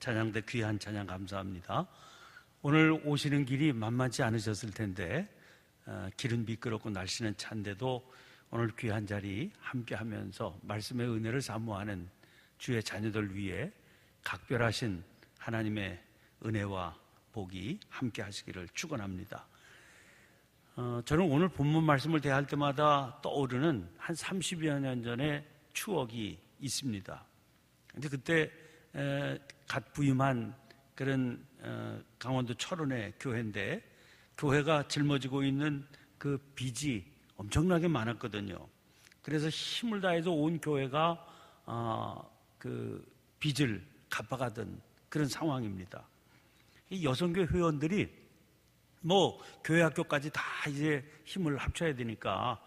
찬양대 귀한 찬양 감사합니다. 오늘 오시는 길이 만만치 않으셨을 텐데 길은 미끄럽고 날씨는 찬데도 오늘 귀한 자리 함께 하면서 말씀의 은혜를 사모하는 주의 자녀들 위해 각별하신 하나님의 은혜와 복이 함께 하시기를 축원합니다. 저는 오늘 본문 말씀을 대할 때마다 떠오르는 한 30여 년 전의 추억이 있습니다. 근데 그때 갓 부임한 그런 강원도 철원의 교회인데, 교회가 짊어지고 있는 그 빚이 엄청나게 많았거든요. 그래서 힘을 다해서 온 교회가 그 빚을 갚아가던 그런 상황입니다. 이 여성교회 회원들이 교회 학교까지 다 이제 힘을 합쳐야 되니까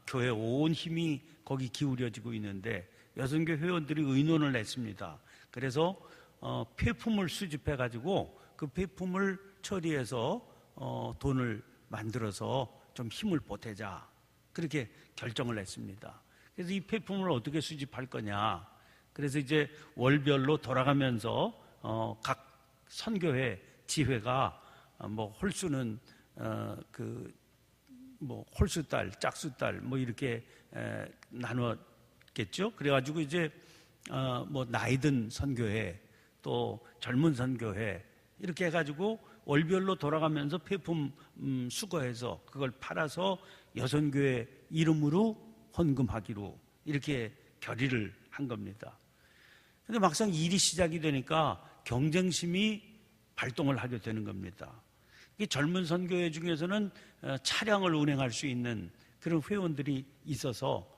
교회 온 힘이 거기 기울여지고 있는데, 여성교회 회원들이 의논을 했습니다. 그래서 폐품을 수집해 가지고 그 폐품을 처리해서 돈을 만들어서 좀 힘을 보태자, 그렇게 결정을 했습니다. 그래서 이 폐품을 어떻게 수집할 거냐, 그래서 이제 월별로 돌아가면서 각 선교회 지회가 홀수는 홀수달, 짝수달 이렇게 나눴겠죠. 그래가지고 이제 나이든 선교회 또 젊은 선교회 이렇게 해가지고 월별로 돌아가면서 폐품 수거해서 그걸 팔아서 여선교회 이름으로 헌금하기로 이렇게 결의를 한 겁니다. 근데 막상 일이 시작이 되니까 경쟁심이 발동을 하게 되는 겁니다. 이 젊은 선교회 중에서는 차량을 운행할 수 있는 그런 회원들이 있어서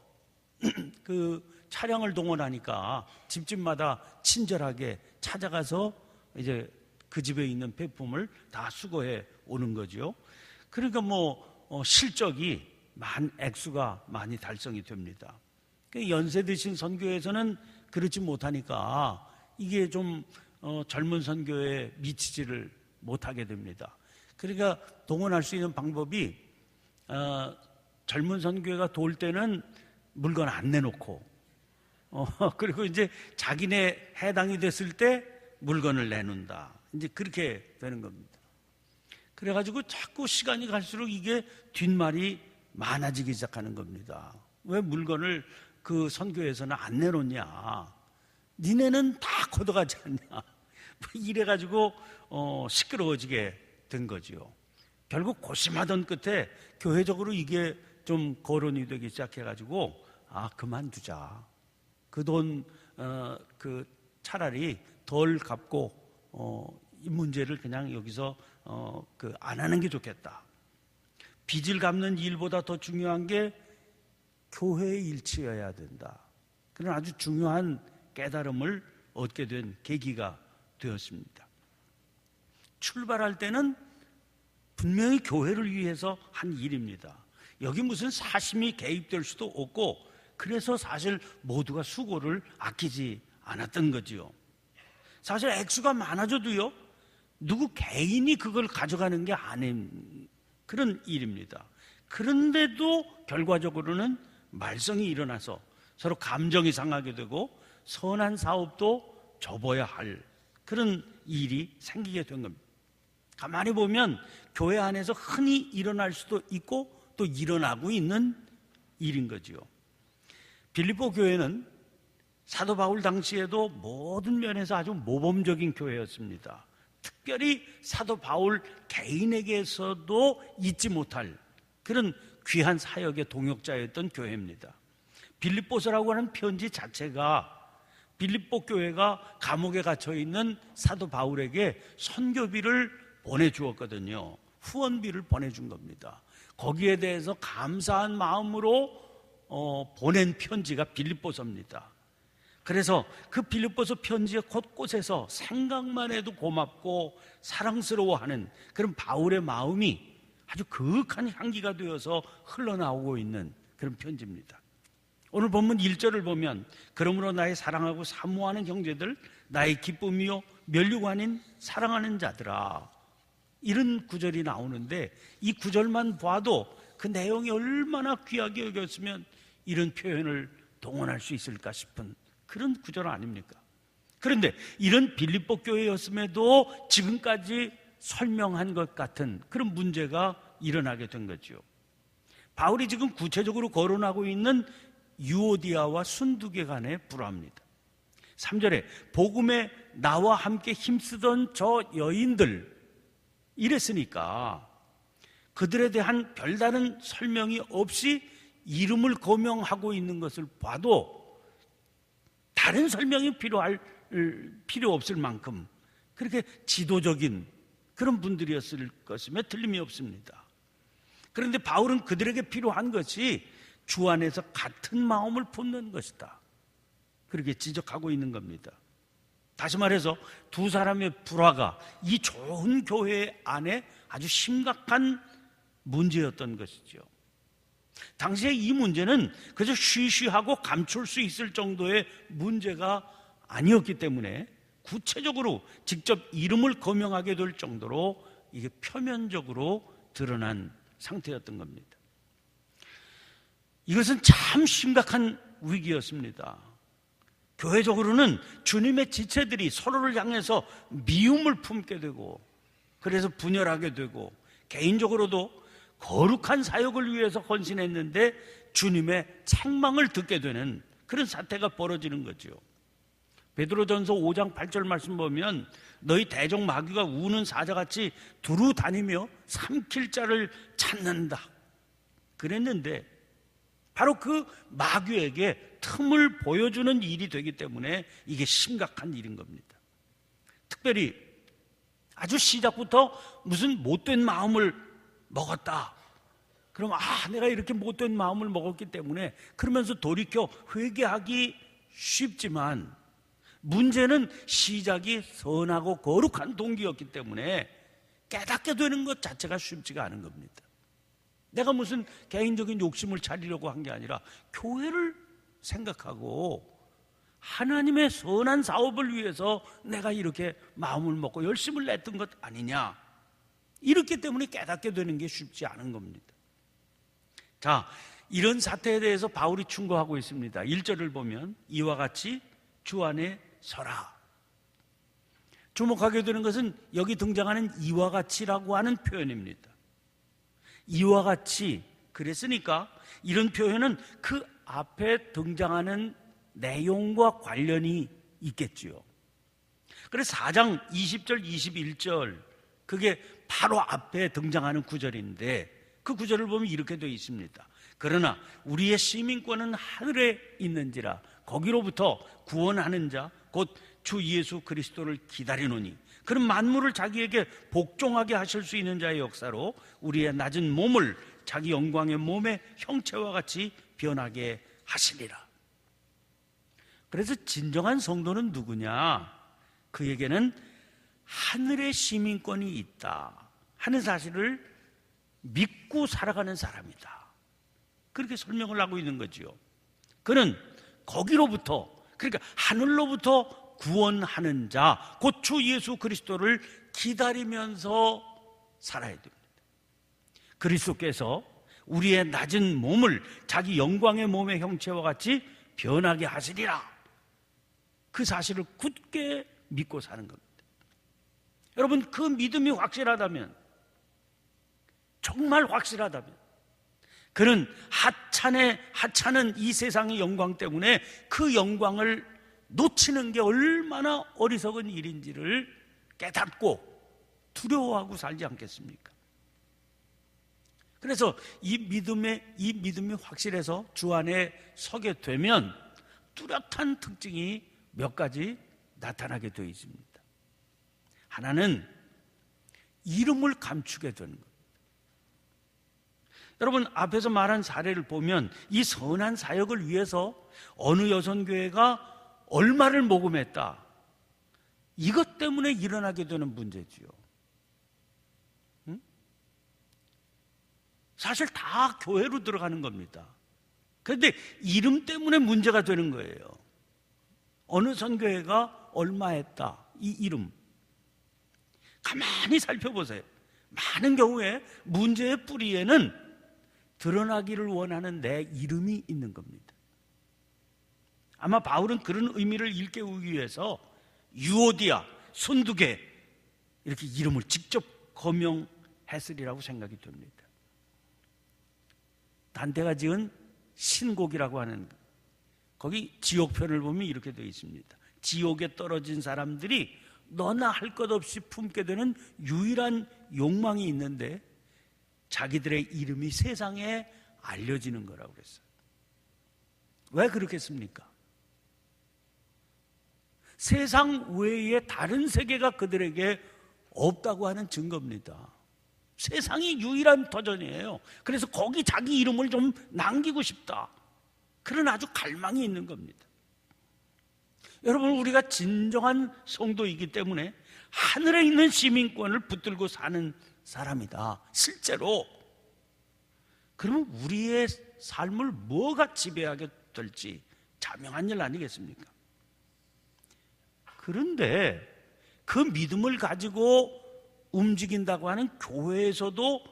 그 차량을 동원하니까 집집마다 친절하게 찾아가서 이제 그 집에 있는 폐품을 다 수거해 오는 거죠. 그러니까 실적이 액수가 많이 달성이 됩니다. 연세 드신 선교회에서는 그렇지 못하니까 이게 좀 젊은 선교회에 미치지를 못하게 됩니다. 그러니까 동원할 수 있는 방법이 젊은 선교회가 돌 때는 물건 안 내놓고 그리고 이제 자기네 해당이 됐을 때 물건을 내놓는다, 이제 그렇게 되는 겁니다. 그래가지고 자꾸 시간이 갈수록 이게 뒷말이 많아지기 시작하는 겁니다. 왜 물건을 그 선교회에서는 안 내놓냐, 니네는 다 걷어가지 않냐, 이래가지고 시끄러워지게 된 거지요. 결국 고심하던 끝에 교회적으로 이게 좀 거론이 되기 시작해가지고 그만두자, 그 돈 차라리 덜 갚고 이 문제를 그냥 여기서 안 하는 게 좋겠다. 빚을 갚는 일보다 더 중요한 게 교회의 일치여야 된다. 그런 아주 중요한 깨달음을 얻게 된 계기가 되었습니다. 출발할 때는 분명히 교회를 위해서 한 일입니다. 여기 무슨 사심이 개입될 수도 없고, 그래서 사실 모두가 수고를 아끼지 않았던 거지요. 사실 액수가 많아져도요, 누구 개인이 그걸 가져가는 게 아닌 그런 일입니다. 그런데도 결과적으로는 말썽이 일어나서 서로 감정이 상하게 되고 선한 사업도 접어야 할 그런 일이 생기게 된 겁니다. 가만히 보면 교회 안에서 흔히 일어날 수도 있고 또 일어나고 있는 일인 거지요. 빌립보 교회는 사도 바울 당시에도 모든 면에서 아주 모범적인 교회였습니다. 특별히 사도 바울 개인에게서도 잊지 못할 그런 귀한 사역의 동역자였던 교회입니다. 빌립보서라고 하는 편지 자체가 빌립보 교회가 감옥에 갇혀 있는 사도 바울에게 선교비를 보내주었거든요. 후원비를 보내준 겁니다. 거기에 대해서 감사한 마음으로 보낸 편지가 빌립보서입니다. 그래서 그 빌립보서 편지의 곳곳에서 생각만 해도 고맙고 사랑스러워하는 그런 바울의 마음이 아주 그윽한 향기가 되어서 흘러나오고 있는 그런 편지입니다. 오늘 본문 1절을 보면 그러므로 나의 사랑하고 사모하는 형제들, 나의 기쁨이요 면류관 아닌 사랑하는 자들아, 이런 구절이 나오는데, 이 구절만 봐도 그 내용이 얼마나 귀하게 여겼으면 이런 표현을 동원할 수 있을까 싶은 그런 구절 아닙니까? 그런데 이런 빌립보 교회였음에도 지금까지 설명한 것 같은 그런 문제가 일어나게 된 거죠. 바울이 지금 구체적으로 거론하고 있는 유오디아와 순두계 간의 불화입니다. 3절에 복음에 나와 함께 힘쓰던 저 여인들 이랬으니까 그들에 대한 별다른 설명이 없이 이름을 거명하고 있는 것을 봐도 다른 설명이 필요 없을 만큼 그렇게 지도적인 그런 분들이었을 것임에 틀림이 없습니다. 그런데 바울은 그들에게 필요한 것이 주 안에서 같은 마음을 품는 것이다, 그렇게 지적하고 있는 겁니다. 다시 말해서 두 사람의 불화가 이 좋은 교회 안에 아주 심각한 문제였던 것이죠. 당시에 이 문제는 그저 쉬쉬하고 감출 수 있을 정도의 문제가 아니었기 때문에 구체적으로 직접 이름을 거명하게 될 정도로 이게 표면적으로 드러난 상태였던 겁니다. 이것은 참 심각한 위기였습니다. 교회적으로는 주님의 지체들이 서로를 향해서 미움을 품게 되고, 그래서 분열하게 되고, 개인적으로도 거룩한 사역을 위해서 헌신했는데 주님의 책망을 듣게 되는 그런 사태가 벌어지는 거죠. 베드로전서 5장 8절 말씀 보면 너희 대적 마귀가 우는 사자같이 두루 다니며 삼킬 자를 찾는다 그랬는데, 바로 그 마귀에게 틈을 보여주는 일이 되기 때문에 이게 심각한 일인 겁니다. 특별히 아주 시작부터 무슨 못된 마음을 먹었다, 그럼 내가 이렇게 못된 마음을 먹었기 때문에 그러면서 돌이켜 회개하기 쉽지만, 문제는 시작이 선하고 거룩한 동기였기 때문에 깨닫게 되는 것 자체가 쉽지가 않은 겁니다. 내가 무슨 개인적인 욕심을 차리려고 한 게 아니라 교회를 생각하고 하나님의 선한 사업을 위해서 내가 이렇게 마음을 먹고 열심을 냈던 것 아니냐, 이렇기 때문에 깨닫게 되는 게 쉽지 않은 겁니다. 자, 이런 사태에 대해서 바울이 충고하고 있습니다. 1절을 보면 이와 같이 주 안에 서라. 주목하게 되는 것은 여기 등장하는 이와 같이라고 하는 표현입니다. 이와 같이 그랬으니까 이런 표현은 그 앞에 등장하는 내용과 관련이 있겠지요. 그래서 4장 20절 21절 그게 바로 앞에 등장하는 구절인데, 그 구절을 보면 이렇게 되어 있습니다. 그러나 우리의 시민권은 하늘에 있는지라 거기로부터 구원하는 자 곧 주 예수 그리스도를 기다리노니, 그런 만물을 자기에게 복종하게 하실 수 있는 자의 역사로 우리의 낮은 몸을 자기 영광의 몸의 형체와 같이 변하게 하시리라. 그래서 진정한 성도는 누구냐? 그에게는 하늘의 시민권이 있다 하는 사실을 믿고 살아가는 사람이다, 그렇게 설명을 하고 있는 거죠. 그는 거기로부터, 그러니까 하늘로부터 구원하는 자 곧 주 예수 그리스도를 기다리면서 살아야 됩니다. 그리스도께서 우리의 낮은 몸을 자기 영광의 몸의 형체와 같이 변하게 하시리라, 그 사실을 굳게 믿고 사는 겁니다. 여러분, 그 믿음이 확실하다면, 정말 확실하다면, 그는 하찮은 이 세상의 영광 때문에 그 영광을 놓치는 게 얼마나 어리석은 일인지를 깨닫고 두려워하고 살지 않겠습니까? 그래서 이 믿음이 확실해서 주 안에 서게 되면 뚜렷한 특징이 몇 가지 나타나게 되어 있습니다. 하나는 이름을 감추게 되는 것. 여러분, 앞에서 말한 사례를 보면 이 선한 사역을 위해서 어느 여선교회가 얼마를 모금했다, 이것 때문에 일어나게 되는 문제지요. 사실 다 교회로 들어가는 겁니다. 그런데 이름 때문에 문제가 되는 거예요. 어느 선교회가 얼마 했다, 이 이름 가만히 살펴보세요. 많은 경우에 문제의 뿌리에는 드러나기를 원하는 내 이름이 있는 겁니다. 아마 바울은 그런 의미를 일깨우기 위해서 유오디아, 순두개 이렇게 이름을 직접 거명했으리라고 생각이 듭니다. 단테가 지은 신곡이라고 하는 거기 지옥편을 보면 이렇게 되어 있습니다. 지옥에 떨어진 사람들이 너나 할 것 없이 품게 되는 유일한 욕망이 있는데 자기들의 이름이 세상에 알려지는 거라고 그랬어요. 왜 그렇겠습니까? 세상 외에 다른 세계가 그들에게 없다고 하는 증거입니다. 세상이 유일한 터전이에요. 그래서 거기 자기 이름을 좀 남기고 싶다, 그런 아주 갈망이 있는 겁니다. 여러분, 우리가 진정한 성도이기 때문에 하늘에 있는 시민권을 붙들고 사는 사람이다, 실제로. 그러면 우리의 삶을 뭐가 지배하게 될지 자명한 일 아니겠습니까? 그런데 그 믿음을 가지고 움직인다고 하는 교회에서도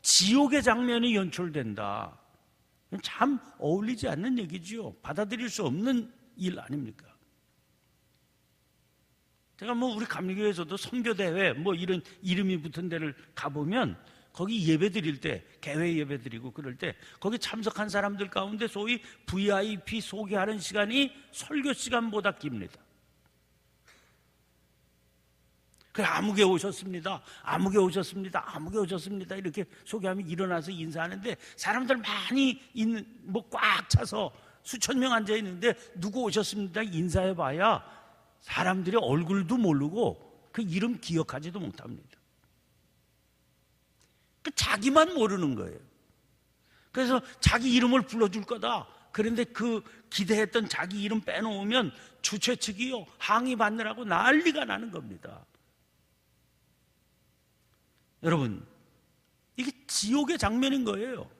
지옥의 장면이 연출된다. 참 어울리지 않는 얘기지요. 받아들일 수 없는 일 아닙니까? 제가 우리 감리교회에서도 선교대회 이런 이름이 붙은 데를 가보면 거기 예배 드릴 때, 개회 예배 드리고 그럴 때 거기 참석한 사람들 가운데 소위 VIP 소개하는 시간이 설교 시간보다 깁니다. 그래, 아무개 오셨습니다, 아무개 오셨습니다, 아무개 오셨습니다 이렇게 소개하면 일어나서 인사하는데 사람들 많이 있는 꽉 차서 수천 명 앉아 있는데 누구 오셨습니다 인사해봐야 사람들이 얼굴도 모르고 그 이름 기억하지도 못합니다. 자기만 모르는 거예요. 그래서 자기 이름을 불러줄 거다, 그런데 그 기대했던 자기 이름 빼놓으면 주최 측이요 항의 받느라고 난리가 나는 겁니다. 여러분, 이게 지옥의 장면인 거예요.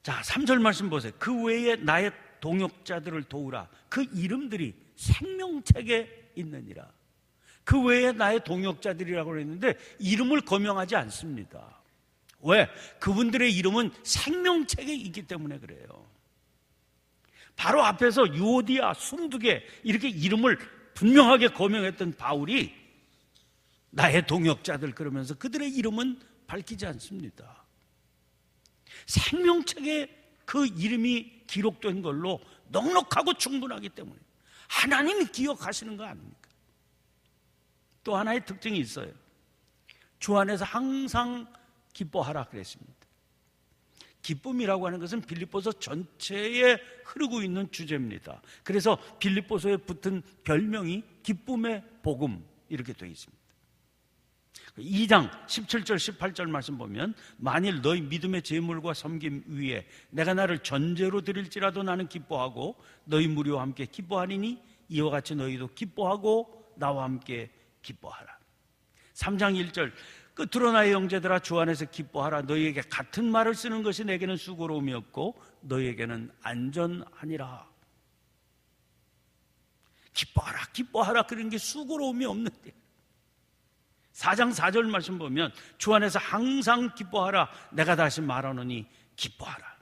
자, 3절 말씀 보세요. 그 외에 나의 동역자들을 도우라. 그 이름들이 생명책에 있느니라. 그 외에 나의 동역자들이라고 했는데 이름을 거명하지 않습니다. 왜? 그분들의 이름은 생명책에 있기 때문에 그래요. 바로 앞에서 유오디아, 순두개 이렇게 이름을 분명하게 거명했던 바울이 나의 동역자들 그러면서 그들의 이름은 밝히지 않습니다. 생명책에 그 이름이 기록된 걸로 넉넉하고 충분하기 때문에 하나님이 기억하시는 거 아닙니까? 또 하나의 특징이 있어요. 주 안에서 항상 기뻐하라 그랬습니다. 기쁨이라고 하는 것은 빌립보서 전체에 흐르고 있는 주제입니다. 그래서 빌립보서에 붙은 별명이 기쁨의 복음 이렇게 되어 있습니다. 2장 17절 18절 말씀 보면 만일 너희 믿음의 제물과 섬김 위에 내가 나를 전제로 드릴지라도 나는 기뻐하고 너희 무리와 함께 기뻐하리니 이와 같이 너희도 기뻐하고 나와 함께 기뻐하라. 3장 1절 끝으로 나의 형제들아 주 안에서 기뻐하라. 너희에게 같은 말을 쓰는 것이 내게는 수고로움이 없고 너희에게는 안전하니라. 기뻐하라 기뻐하라 그런 게 수고로움이 없는데 4장 4절 말씀 보면 주 안에서 항상 기뻐하라. 내가 다시 말하노니 기뻐하라.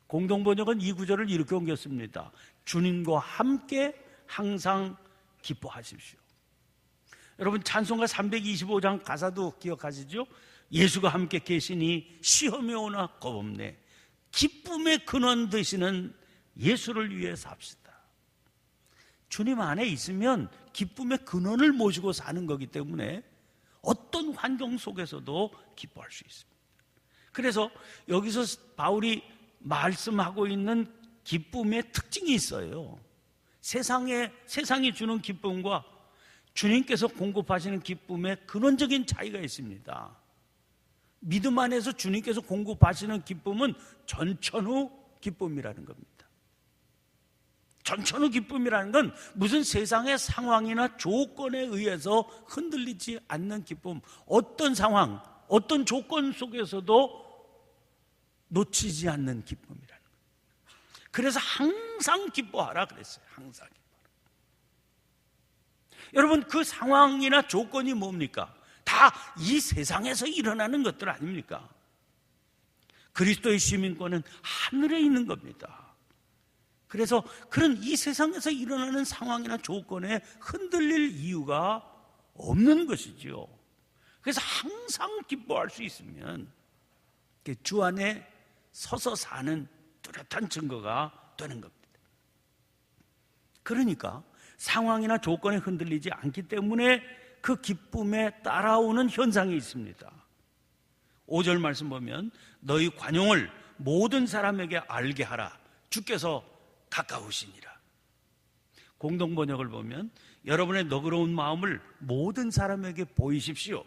공동번역은 이 구절을 이렇게 옮겼습니다. 주님과 함께 항상 기뻐하십시오. 여러분 찬송가 325장 가사도 기억하시죠? 예수가 함께 계시니 시험이 오나 겁없네. 기쁨의 근원 되시는 예수를 위해 삽시다. 주님 안에 있으면 기쁨의 근원을 모시고 사는 거기 때문에 어떤 환경 속에서도 기뻐할 수 있습니다. 그래서 여기서 바울이 말씀하고 있는 기쁨의 특징이 있어요. 세상이 주는 기쁨과 주님께서 공급하시는 기쁨의 근원적인 차이가 있습니다. 믿음 안에서 주님께서 공급하시는 기쁨은 전천후 기쁨이라는 겁니다. 전천후 기쁨이라는 건 무슨 세상의 상황이나 조건에 의해서 흔들리지 않는 기쁨, 어떤 상황, 어떤 조건 속에서도 놓치지 않는 기쁨이라는 거예요. 그래서 항상 기뻐하라 그랬어요. 항상 기뻐하라. 여러분 그 상황이나 조건이 뭡니까? 다 이 세상에서 일어나는 것들 아닙니까? 그리스도의 시민권은 하늘에 있는 겁니다. 그래서 그런 이 세상에서 일어나는 상황이나 조건에 흔들릴 이유가 없는 것이지요. 그래서 항상 기뻐할 수 있으면 주 안에 서서 사는 뚜렷한 증거가 되는 겁니다. 그러니까 상황이나 조건에 흔들리지 않기 때문에 그 기쁨에 따라오는 현상이 있습니다. 5절 말씀 보면 너희 관용을 모든 사람에게 알게 하라. 주께서 가까우시니라. 공동번역을 보면 여러분의 너그러운 마음을 모든 사람에게 보이십시오.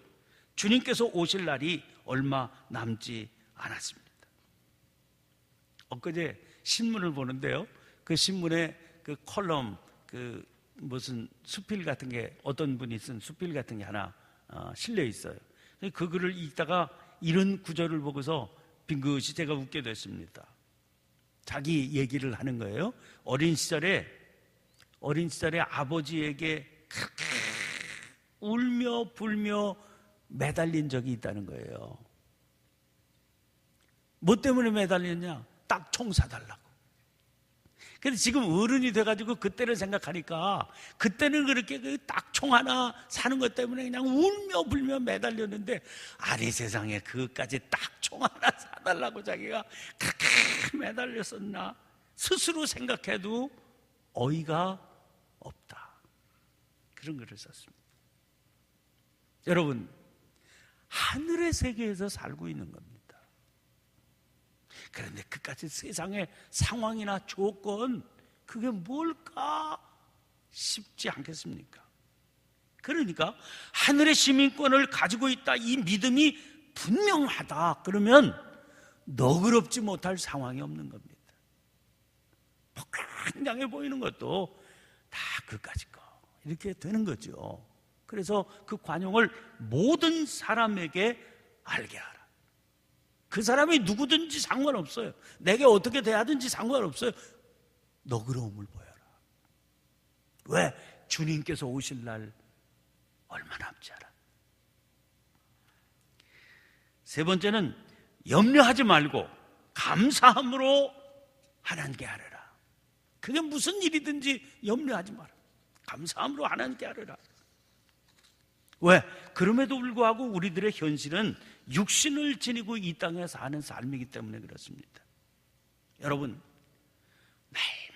주님께서 오실 날이 얼마 남지 않았습니다. 엊그제 신문을 보는데요, 그 신문에 그 컬럼, 그 무슨 수필 같은 게, 어떤 분이 쓴 수필 같은 게 하나 실려 있어요. 그 글을 읽다가 이런 구절을 보고서 빙긋이 제가 웃게 됐습니다. 자기 얘기를 하는 거예요. 어린 시절에 아버지에게 그렇게 울며 불며 매달린 적이 있다는 거예요. 뭐 때문에 매달렸냐? 딱총 사달라고. 근데 지금 어른이 돼가지고 그때를 생각하니까, 그때는 그렇게 그 딱총 하나 사는 것 때문에 그냥 울며 불며 매달렸는데, 아니 세상에 그것까지 딱총 하나 사달라고 자기가 그렇게 매달렸었나? 스스로 생각해도 어이가 없다. 그런 글을 썼습니다. 여러분, 하늘의 세계에서 살고 있는 겁니다. 그런데 그까지 세상의 상황이나 조건, 그게 뭘까 싶지 않겠습니까? 그러니까 하늘의 시민권을 가지고 있다, 이 믿음이 분명하다 그러면 너그럽지 못할 상황이 없는 겁니다. 굉장해 보이는 것도 다 그까지 거 이렇게 되는 거죠. 그래서 그 관용을 모든 사람에게 알게 하라. 그 사람이 누구든지 상관없어요. 내게 어떻게 대하든지 상관없어요. 너그러움을 보여라. 왜? 주님께서 오실 날 얼마 남지 않아. 세 번째는 염려하지 말고 감사함으로 하나님께 아뢰라. 그게 무슨 일이든지 염려하지 마라. 감사함으로 하나님께 아뢰라. 왜? 그럼에도 불구하고 우리들의 현실은 육신을 지니고 이 땅에 사는 삶이기 때문에 그렇습니다. 여러분,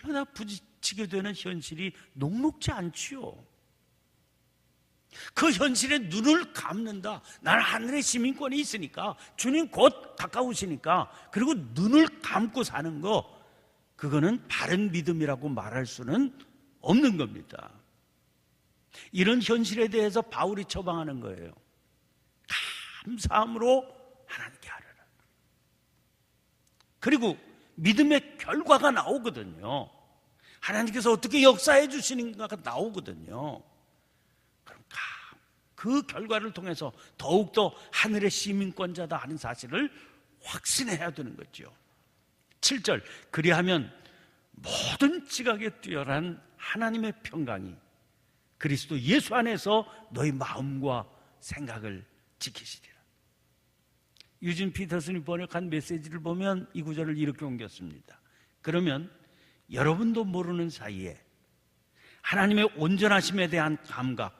날마다 부딪히게 되는 현실이 녹록지 않지요. 그 현실에 눈을 감는다. 나는 하늘의 시민권이 있으니까, 주님 곧 가까우시니까, 그리고 눈을 감고 사는 거, 그거는 바른 믿음이라고 말할 수는 없는 겁니다. 이런 현실에 대해서 바울이 처방하는 거예요. 감사함으로 하나님께 아뢰라. 그리고 믿음의 결과가 나오거든요. 하나님께서 어떻게 역사해 주시는가가 나오거든요. 그럼 그 결과를 통해서 더욱더 하늘의 시민권자다 하는 사실을 확신해야 되는 거죠. 7절, 그리하면 모든 지각에 뛰어난 하나님의 평강이 그리스도 예수 안에서 너희 마음과 생각을 지키시리라. 유진 피터슨이 번역한 메시지를 보면 이 구절을 이렇게 옮겼습니다. 그러면 여러분도 모르는 사이에 하나님의 온전하심에 대한 감각,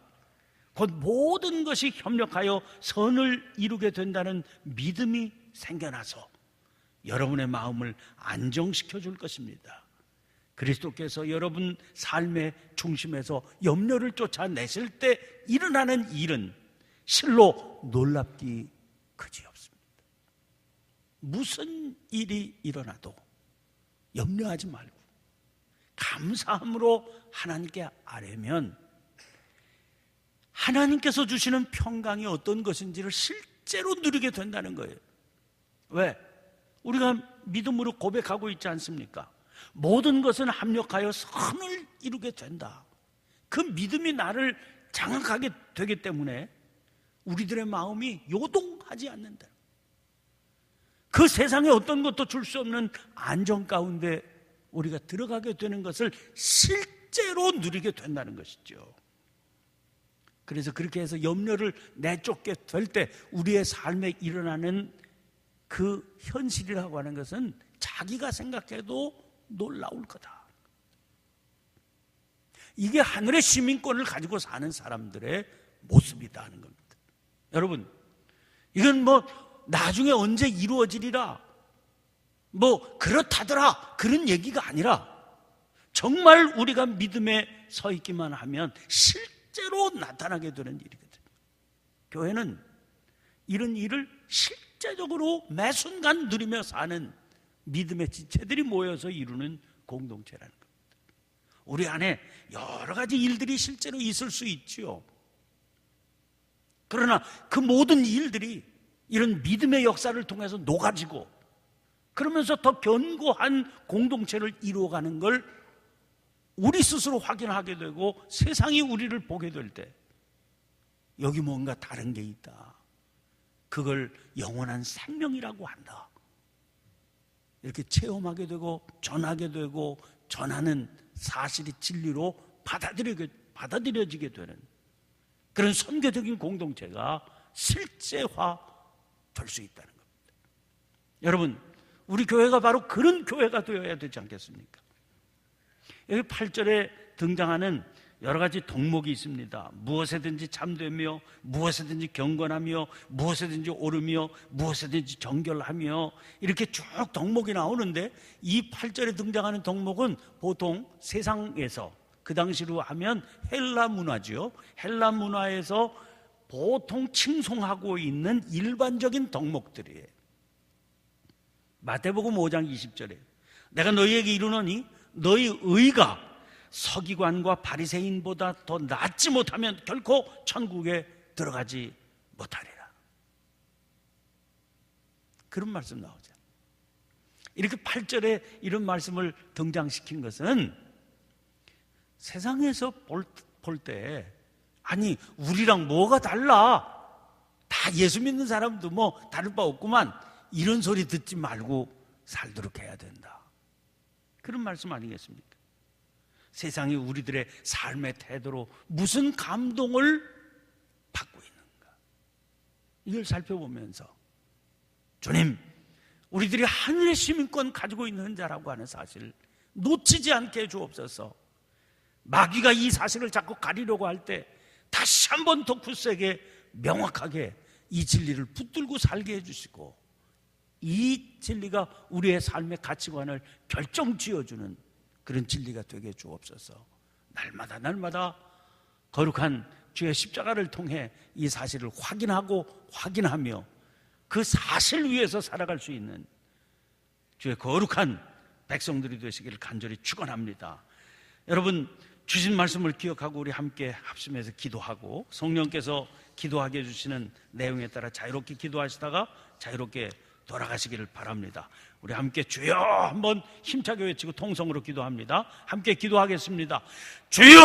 곧 모든 것이 협력하여 선을 이루게 된다는 믿음이 생겨나서 여러분의 마음을 안정시켜 줄 것입니다. 그리스도께서 여러분 삶의 중심에서 염려를 쫓아내실 때 일어나는 일은 실로 놀랍기 그지없습니다. 무슨 일이 일어나도 염려하지 말고 감사함으로 하나님께 아뢰면 하나님께서 주시는 평강이 어떤 것인지를 실제로 누리게 된다는 거예요. 왜? 우리가 믿음으로 고백하고 있지 않습니까? 모든 것은 합력하여 선을 이루게 된다. 그 믿음이 나를 장악하게 되기 때문에 우리들의 마음이 요동하지 않는다. 그 세상에 어떤 것도 줄 수 없는 안정 가운데 우리가 들어가게 되는 것을 실제로 누리게 된다는 것이죠. 그래서 그렇게 해서 염려를 내쫓게 될 때 우리의 삶에 일어나는 그 현실이라고 하는 것은 자기가 생각해도 놀라울 거다. 이게 하늘의 시민권을 가지고 사는 사람들의 모습이다 하는 겁니다. 여러분, 이건 뭐 나중에 언제 이루어지리라, 뭐 그렇다더라, 그런 얘기가 아니라 정말 우리가 믿음에 서 있기만 하면 실제로 나타나게 되는 일이거든요. 교회는 이런 일을 실제적으로 매 순간 누리며 사는 믿음의 지체들이 모여서 이루는 공동체라는 겁니다. 우리 안에 여러 가지 일들이 실제로 있을 수 있지요. 그러나 그 모든 일들이 이런 믿음의 역사를 통해서 녹아지고, 그러면서 더 견고한 공동체를 이루어가는 걸 우리 스스로 확인하게 되고, 세상이 우리를 보게 될 때 여기 뭔가 다른 게 있다, 그걸 영원한 생명이라고 한다, 이렇게 체험하게 되고 전하게 되고 전하는 사실이 진리로 받아들여지게 되는 그런 선교적인 공동체가 실제화 될 수 있다는 겁니다. 여러분, 우리 교회가 바로 그런 교회가 되어야 되지 않겠습니까? 여기 8절에 등장하는 여러 가지 덕목이 있습니다. 무엇에든지 참되며, 무엇에든지 경건하며, 무엇에든지 옳으며, 무엇에든지 정결하며, 이렇게 쭉 덕목이 나오는데, 이 8절에 등장하는 덕목은 보통 세상에서, 그 당시로 하면 헬라 문화죠. 헬라 문화에서 보통 칭송하고 있는 일반적인 덕목들이에요. 마태복음 5장 20절에 내가 너희에게 이르노니 너희 의가 서기관과 바리새인보다 더 낫지 못하면 결코 천국에 들어가지 못하리라. 그런 말씀 나오죠. 이렇게 8절에 이런 말씀을 등장시킨 것은 세상에서 볼 때, 아니 우리랑 뭐가 달라, 다 예수 믿는 사람도 뭐 다를 바 없구만, 이런 소리 듣지 말고 살도록 해야 된다, 그런 말씀 아니겠습니까? 세상이 우리들의 삶의 태도로 무슨 감동을 받고 있는가, 이걸 살펴보면서 주님, 우리들이 하늘의 시민권 가지고 있는 자라고 하는 사실을 놓치지 않게 해 주옵소서. 마귀가 이 사실을 자꾸 가리려고 할 때 다시 한번 더 굳세게 명확하게 이 진리를 붙들고 살게 해주시고, 이 진리가 우리의 삶의 가치관을 결정지어주는 그런 진리가 되게 해 주옵소서. 날마다 거룩한 주의 십자가를 통해 이 사실을 확인하며 그 사실 위에서 살아갈 수 있는 주의 거룩한 백성들이 되시기를 간절히 축원합니다. 여러분, 주신 말씀을 기억하고 우리 함께 합심해서 기도하고, 성령께서 기도하게 해주시는 내용에 따라 자유롭게 기도하시다가 자유롭게 돌아가시기를 바랍니다. 우리 함께 주여 한번 힘차게 외치고 통성으로 기도합니다. 함께 기도하겠습니다. 주여!